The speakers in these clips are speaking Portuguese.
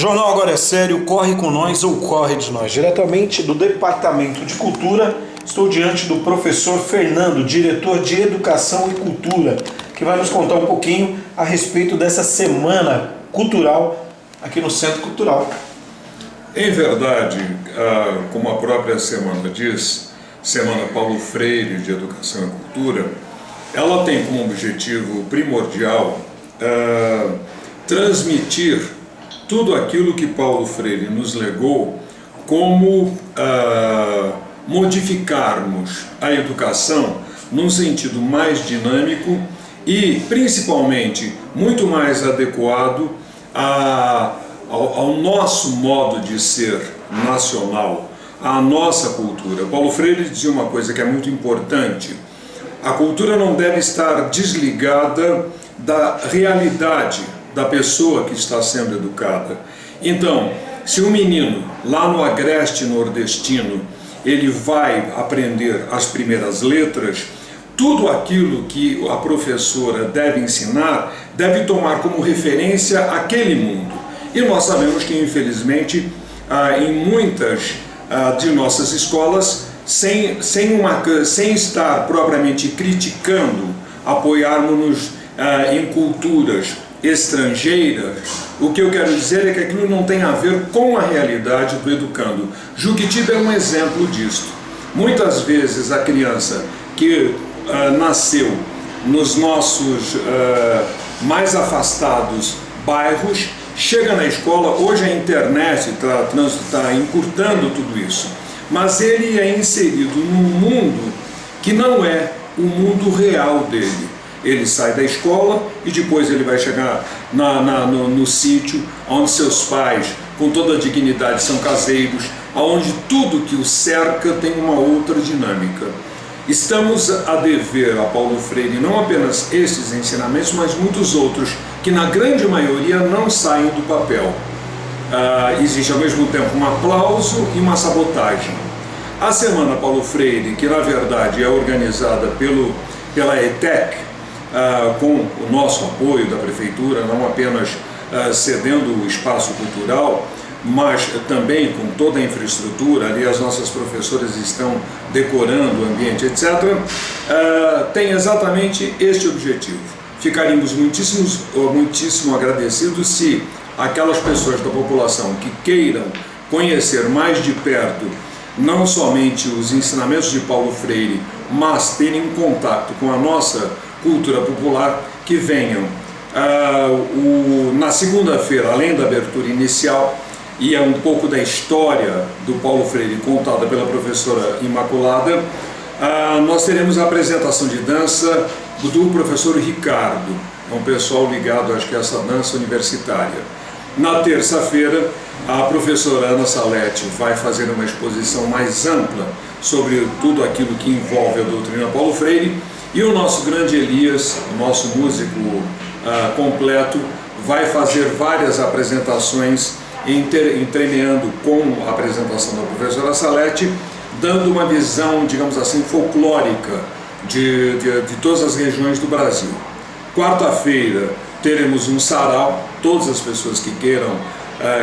Jornal Agora é Sério, corre com nós ou corre de nós. Diretamente do Departamento de Cultura, estou diante do professor Fernando, diretor de Educação e Cultura, que vai nos contar um pouquinho a respeito dessa semana cultural aqui no Centro Cultural. Em verdade, como a própria semana diz, Semana Paulo Freire de Educação e Cultura, ela tem como objetivo primordial transmitir tudo aquilo que Paulo Freire nos legou, como modificarmos a educação num sentido mais dinâmico e, principalmente, muito mais adequado ao nosso modo de ser nacional, à nossa cultura. Paulo Freire dizia uma coisa que é muito importante: a cultura não deve estar desligada da realidade da pessoa que está sendo educada. Então, se um menino lá no agreste nordestino ele vai aprender as primeiras letras, tudo aquilo que a professora deve ensinar deve tomar como referência aquele mundo. E nós sabemos que, infelizmente, em muitas de nossas escolas, sem estar propriamente criticando, apoiarmos-nos em culturas estrangeiras, o que eu quero dizer é que aquilo não tem a ver com a realidade do educando. Juquitiba é um exemplo disto. Muitas vezes a criança que nasceu nos nossos mais afastados bairros, chega na escola, hoje a internet está encurtando tudo isso, mas ele é inserido num mundo que não é o mundo real dele. Ele sai da escola e depois ele vai chegar no sítio, onde seus pais, com toda a dignidade, são caseiros, onde tudo que o cerca tem uma outra dinâmica. Estamos a dever a Paulo Freire não apenas estes ensinamentos, mas muitos outros, que na grande maioria não saem do papel. Existe ao mesmo tempo um aplauso e uma sabotagem. A Semana Paulo Freire, que na verdade é organizada pela ETEC, com o nosso apoio da Prefeitura, não apenas cedendo o espaço cultural, mas também com toda a infraestrutura, ali as nossas professoras estão decorando o ambiente, etc., tem exatamente este objetivo. Ficaríamos muitíssimo agradecidos se aquelas pessoas da população que queiram conhecer mais de perto não somente os ensinamentos de Paulo Freire, mas terem um contato com a nossa cultura popular, que venham na segunda-feira, além da abertura inicial, e é um pouco da história do Paulo Freire contada pela professora Imaculada, nós teremos a apresentação de dança do professor Ricardo, é um pessoal ligado, acho que a essa dança universitária. Na terça-feira, a professora Ana Salete vai fazer uma exposição mais ampla sobre tudo aquilo que envolve a doutrina Paulo Freire, e o nosso grande Elias, o nosso músico completo, vai fazer várias apresentações, entremeando com a apresentação da professora Salete, dando uma visão, digamos assim, folclórica de todas as regiões do Brasil. Quarta-feira teremos um sarau, todas as pessoas que queiram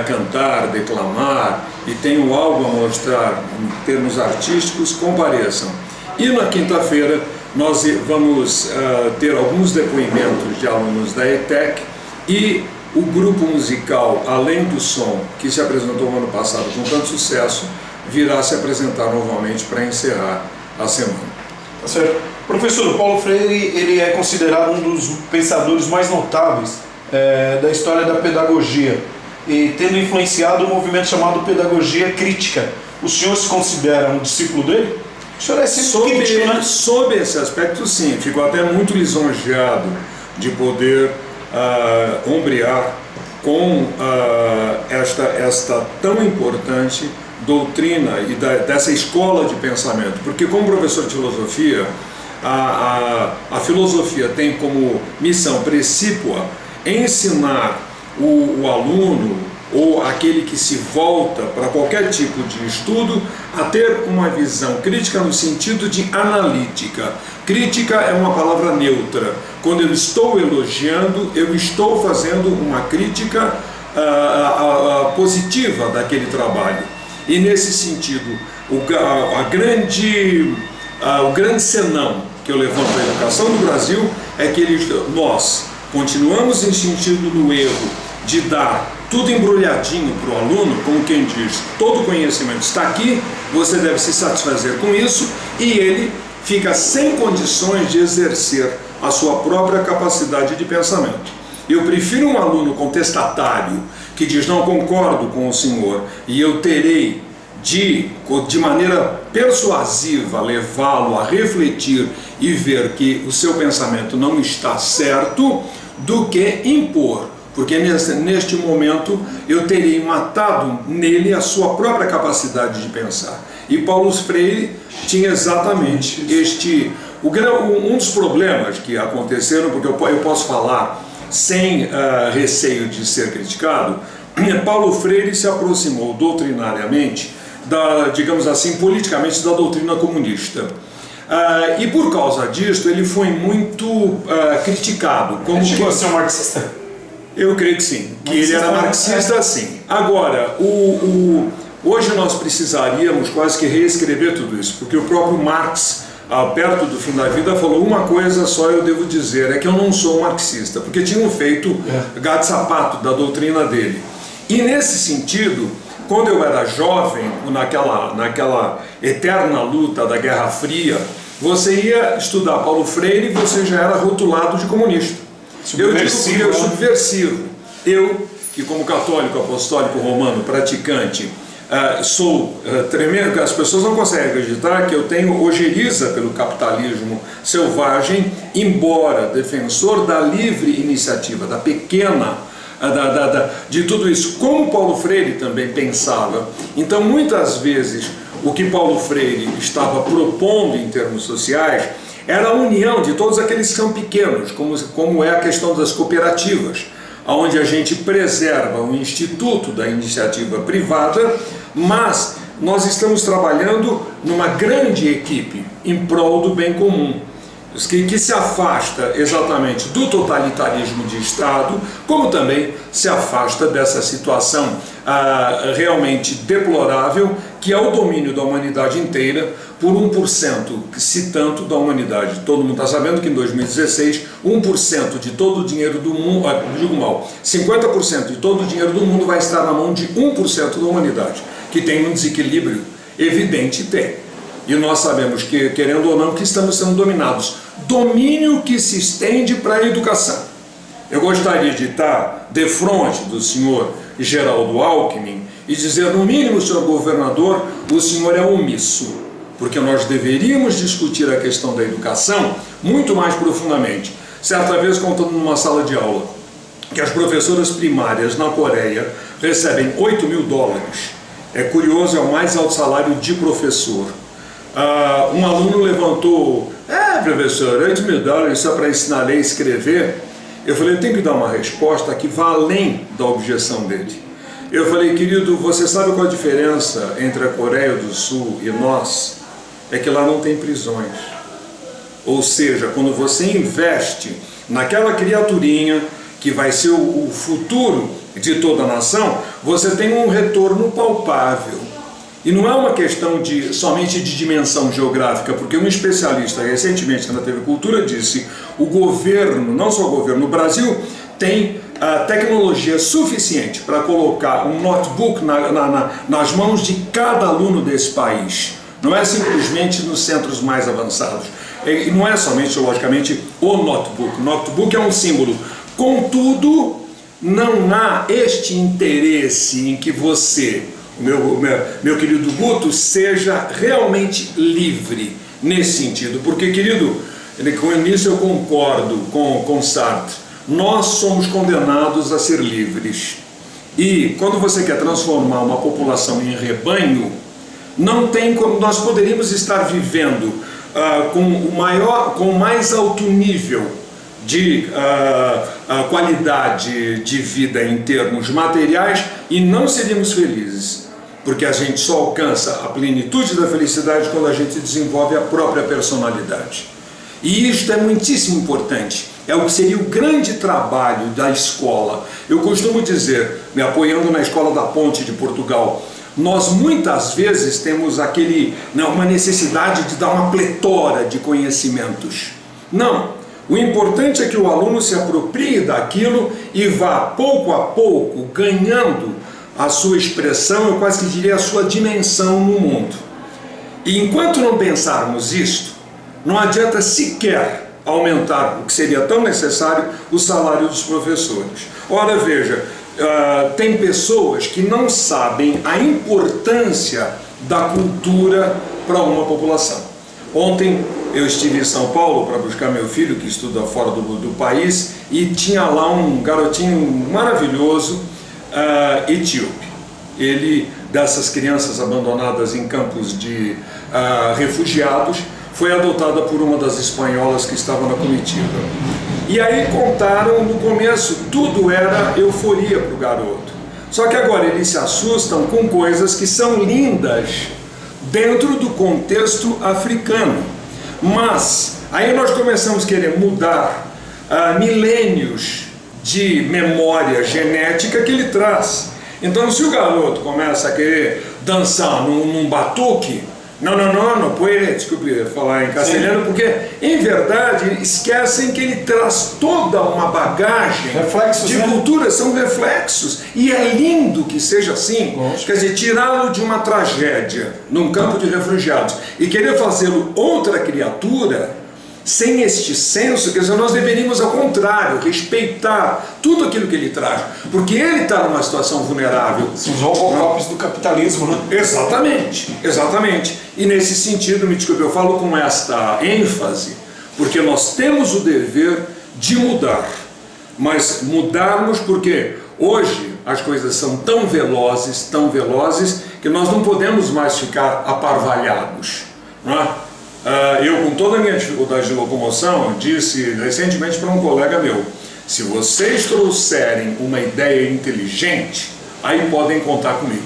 cantar, declamar e tenham algo a mostrar em termos artísticos, compareçam. E na quinta-feira nós vamos ter alguns depoimentos de alunos da ETEC e o grupo musical Além do Som, que se apresentou no ano passado com tanto sucesso, virá se apresentar novamente para encerrar a semana. Tá certo. Professor, Paulo Freire ele é considerado um dos pensadores mais notáveis da história da pedagogia e tendo influenciado o movimento chamado Pedagogia Crítica. O senhor se considera um discípulo dele? O senhor é sempre crítico, né? Sob esse aspecto, sim. Fico até muito lisonjeado de poder ombrear com esta tão importante doutrina e dessa escola de pensamento. Porque, como professor de filosofia, a filosofia tem como missão precípua ensinar o aluno ou aquele que se volta para qualquer tipo de estudo a ter uma visão crítica no sentido de analítica. Crítica é uma palavra neutra. Quando eu estou elogiando, eu estou fazendo uma crítica positiva daquele trabalho. E nesse sentido, o grande senão que eu levanto da educação do Brasil é que nós continuamos insistindo no erro de dar tudo embrulhadinho para o aluno, como quem diz, todo conhecimento está aqui, você deve se satisfazer com isso, e ele fica sem condições de exercer a sua própria capacidade de pensamento. Eu prefiro um aluno contestatário que diz, não concordo com o senhor, e eu terei de maneira persuasiva levá-lo a refletir e ver que o seu pensamento não está certo, do que impor, porque neste momento eu terei matado nele a sua própria capacidade de pensar. E Paulo Freire tinha exatamente um dos problemas que aconteceram, porque eu posso falar sem receio de ser criticado. Paulo Freire se aproximou doutrinariamente, digamos assim, politicamente, da doutrina comunista. E por causa disso ele foi muito criticado. Ele chegou a ser um marxista? Eu creio que sim, que ele era marxista, sim. Agora, hoje nós precisaríamos quase que reescrever tudo isso, porque o próprio Marx, perto do fim da vida, falou uma coisa só, eu devo dizer, é que eu não sou um marxista, porque tinham feito gato-sapato da doutrina dele. E nesse sentido, quando eu era jovem, naquela eterna luta da Guerra Fria, você ia estudar Paulo Freire e você já era rotulado de comunista. Eu digo porque eu subversivo. Eu, que como católico apostólico romano praticante, sou tremendo, que as pessoas não conseguem acreditar que eu tenho ojeriza pelo capitalismo selvagem, embora defensor da livre iniciativa, da pequena, de tudo isso, como Paulo Freire também pensava. Então, muitas vezes, o que Paulo Freire estava propondo em termos sociais era a união de todos aqueles que são pequenos, como é a questão das cooperativas, onde a gente preserva o instituto da iniciativa privada, mas nós estamos trabalhando numa grande equipe em prol do bem comum, que se afasta exatamente do totalitarismo de Estado, como também se afasta dessa situação realmente deplorável, que é o domínio da humanidade inteira por 1%, se tanto da humanidade. Todo mundo está sabendo que em 2016, 1% de todo o dinheiro do mundo, digo mal, 50% de todo o dinheiro do mundo vai estar na mão de 1% da humanidade, que tem um desequilíbrio evidente, tem. E nós sabemos que, querendo ou não, que estamos sendo dominados. Domínio que se estende para a educação. Eu gostaria de estar de frente do senhor Geraldo Alckmin e dizer, no mínimo, senhor governador, o senhor é omisso, porque nós deveríamos discutir a questão da educação muito mais profundamente. Certa vez, contando numa sala de aula, que as professoras primárias na Coreia recebem $8.000. É curioso, é o mais alto salário de professor. Um aluno levantou, professor, $8.000 só para ensinar a ler e escrever. Eu falei, eu tenho que dar uma resposta que vá além da objeção dele. Eu falei, querido, você sabe qual a diferença entre a Coreia do Sul e nós? É que lá não tem prisões. Ou seja, quando você investe naquela criaturinha que vai ser o futuro de toda a nação, você tem um retorno palpável. E não é uma questão somente de dimensão geográfica, porque um especialista recentemente na TV Cultura disse, o governo, não só o governo, o Brasil tem tecnologia suficiente para colocar um notebook nas mãos de cada aluno desse país. Não é simplesmente nos centros mais avançados. E não é somente, logicamente, o notebook. O notebook é um símbolo. Contudo, não há este interesse em que você, meu querido Guto, seja realmente livre nesse sentido. Porque, querido, com isso eu concordo com Sartre. Nós somos condenados a ser livres. E quando você quer transformar uma população em rebanho, não tem como. Nós poderíamos estar vivendo com o mais alto nível de qualidade de vida em termos materiais e não seríamos felizes, porque a gente só alcança a plenitude da felicidade quando a gente desenvolve a própria personalidade. E isto é muitíssimo importante. É o que seria o grande trabalho da escola. Eu costumo dizer, me apoiando na Escola da Ponte de Portugal, nós muitas vezes temos uma necessidade de dar uma pletora de conhecimentos. Não, o importante é que o aluno se aproprie daquilo e vá pouco a pouco ganhando a sua expressão, eu quase que diria a sua dimensão no mundo. E enquanto não pensarmos isto, não adianta sequer aumentar, o que seria tão necessário, o salário dos professores. Ora, veja, tem pessoas que não sabem a importância da cultura para uma população. Ontem eu estive em São Paulo para buscar meu filho, que estuda fora do país, e tinha lá um garotinho maravilhoso, etíope. Ele, dessas crianças abandonadas em campos de refugiados, foi adotada por uma das espanholas que estava na comitiva. E aí contaram, no começo, tudo era euforia para o garoto. Só que agora eles se assustam com coisas que são lindas dentro do contexto africano. Mas aí nós começamos a querer mudar milênios de memória genética que ele traz. Então, se o garoto começa a querer dançar num batuque, não pode, desculpe falar em castelhano, porque em verdade esquecem que ele traz toda uma bagagem de cultura, são reflexos, e é lindo que seja assim. Quer dizer, tirá-lo de uma tragédia num campo de refugiados e querer fazê-lo outra criatura, sem este senso, quer dizer, nós deveríamos, ao contrário, respeitar tudo aquilo que ele traz, porque ele está numa situação vulnerável. São os robocopes do capitalismo, né? Exatamente, exatamente. E nesse sentido, me desculpe, eu falo com esta ênfase, porque nós temos o dever de mudar, mas mudarmos porque hoje as coisas são tão velozes, que nós não podemos mais ficar aparvalhados, não é? Eu, com toda a minha dificuldade de locomoção, disse recentemente para um colega meu: se vocês trouxerem uma ideia inteligente, aí podem contar comigo.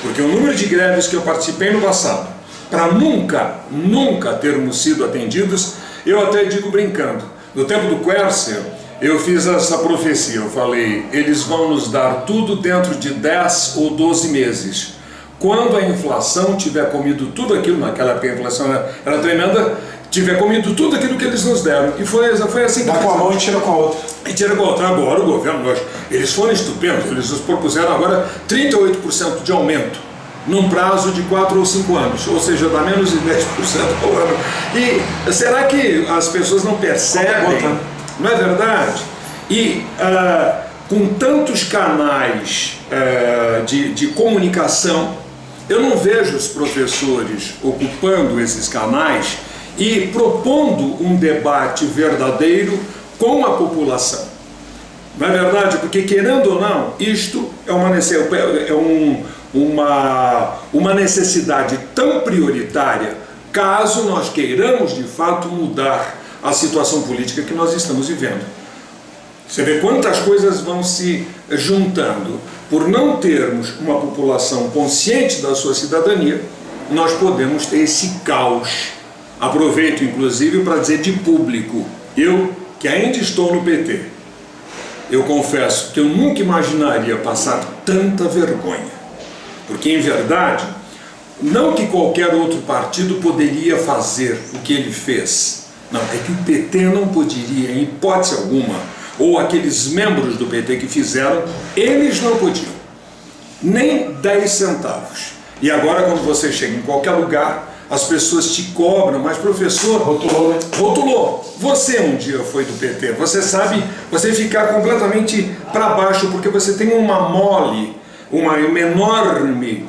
Porque o número de greves que eu participei no passado, para nunca termos sido atendidos, eu até digo brincando, no tempo do Quercia, eu fiz essa profecia, eu falei: eles vão nos dar tudo dentro de 10 ou 12 meses. Quando a inflação tiver comido tudo aquilo, naquela época a inflação era tremenda, tiver comido tudo aquilo que eles nos deram. E foi assim que... Dá com a mão e tira com a outra. E tira com a outra. Agora o governo, eles foram estupendos, eles nos propuseram agora 38% de aumento, num prazo de 4 ou 5 anos, ou seja, dá menos de 10% ao ano. E será que as pessoas não percebem? Não é verdade? E com tantos canais de comunicação, eu não vejo os professores ocupando esses canais e propondo um debate verdadeiro com a população. Não é verdade? Porque, querendo ou não, isto é uma necessidade tão prioritária, caso nós queiramos de fato mudar a situação política que nós estamos vivendo. Você vê quantas coisas vão se juntando. Por não termos uma população consciente da sua cidadania, nós podemos ter esse caos. Aproveito inclusive para dizer de público, eu que ainda estou no PT, eu confesso que eu nunca imaginaria passar tanta vergonha, porque em verdade, não que qualquer outro partido poderia fazer o que ele fez, não, é que o PT não poderia, em hipótese alguma, ou aqueles membros do PT que fizeram, eles não podiam, nem 10 centavos. E agora, quando você chega em qualquer lugar, as pessoas te cobram, mas professor... Rotulou, né? Rotulou. Você um dia foi do PT, você sabe, você ficar completamente para baixo, porque você tem uma enorme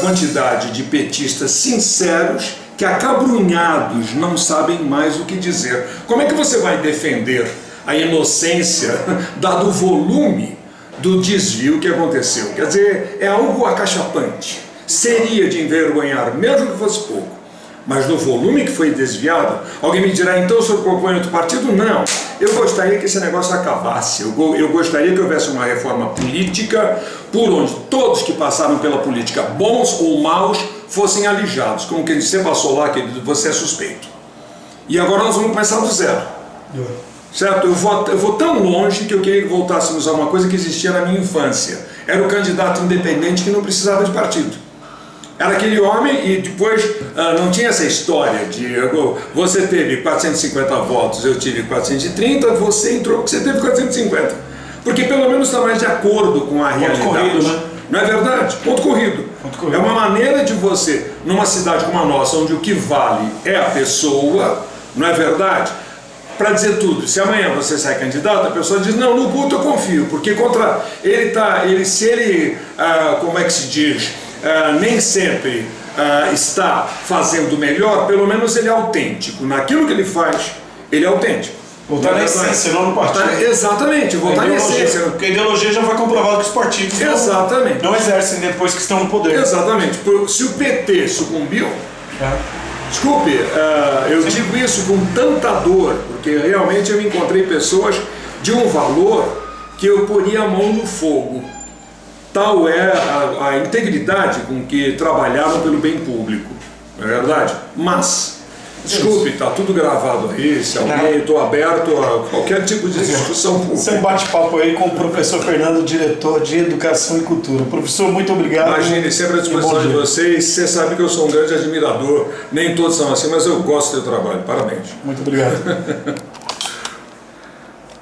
quantidade de petistas sinceros, que acabrunhados não sabem mais o que dizer. Como é que você vai defender a inocência, dado o volume do desvio que aconteceu? Quer dizer, é algo acachapante. Seria de envergonhar, mesmo que fosse pouco. Mas no volume que foi desviado, alguém me dirá, então o senhor propõe outro partido? Não. Eu gostaria que esse negócio acabasse. Eu gostaria que houvesse uma reforma política por onde todos que passaram pela política, bons ou maus, fossem alijados. Como que você passou lá, querido, você é suspeito. E agora nós vamos começar do zero. certo? Eu vou tão longe que eu queria que voltássemos a uma coisa que existia na minha infância. Era o candidato independente que não precisava de partido. Era aquele homem e depois não tinha essa história de você teve 450 votos, eu tive 430, você entrou porque você teve 450. Porque pelo menos está mais de acordo com a realidade. Ponto corrido, né? Não é verdade? Ponto corrido. Ponto corrido. É uma maneira de você, numa cidade como a nossa, onde o que vale é a pessoa, não é verdade? Para dizer tudo, se amanhã você sai candidato, a pessoa diz, não, no Guto eu confio, porque contra ele se ele, como é que se diz, nem sempre está fazendo melhor, pelo menos ele é autêntico. Naquilo que ele faz, ele é autêntico. Voltar na essência, não no partido. Exatamente, voltar na essência. Porque a ideologia já foi comprovado que os partidos não exercem depois que estão no poder. Exatamente. Se o PT sucumbiu, desculpe, eu digo isso com tanta dor, porque realmente eu encontrei pessoas de um valor que eu poria a mão no fogo. Tal é a integridade com que trabalharam pelo bem público, não é verdade? Mas, desculpe, está tudo gravado aí, se alguém, estou aberto a qualquer tipo de discussão pública. Isso é um bate-papo aí com o professor Fernando, diretor de Educação e Cultura. Professor, muito obrigado. Imagine, sempre à disposição de vocês. Você sabe que eu sou um grande admirador, nem todos são assim, mas eu gosto do seu trabalho. Parabéns. Muito obrigado.